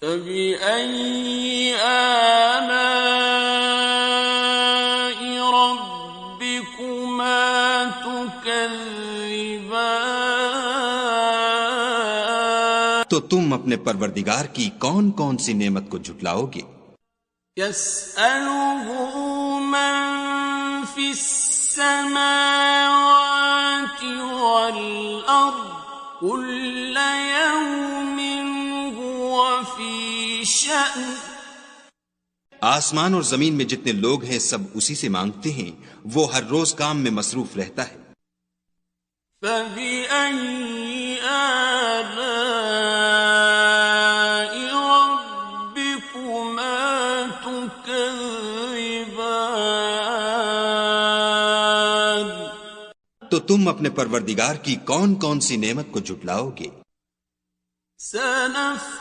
فَبِأَيِّ آلَاءِ رَبِّكُمَا تُكَذِّبَانِ؟ تو تم اپنے پروردگار کی کون کون سی نعمت کو جھٹلاؤ گے؟ يَسْأَلُهُ مَن فِي السَّمَاوَاتِ وَالْأَرْضِ كُلَّ يَوْمٍ هُوَ فِي شَأْنٍ۔ آسمان اور زمین میں جتنے لوگ ہیں سب اسی سے مانگتے ہیں، وہ ہر روز کام میں مصروف رہتا ہے۔ فَبِأَيِّ آلَاءِ رَبِّكُمَا تُكَذِّبَانِ؟ تو تم اپنے پروردگار کی کون کون سی نعمت کو جھٹلاؤ گے؟ سَنَفْرُغُ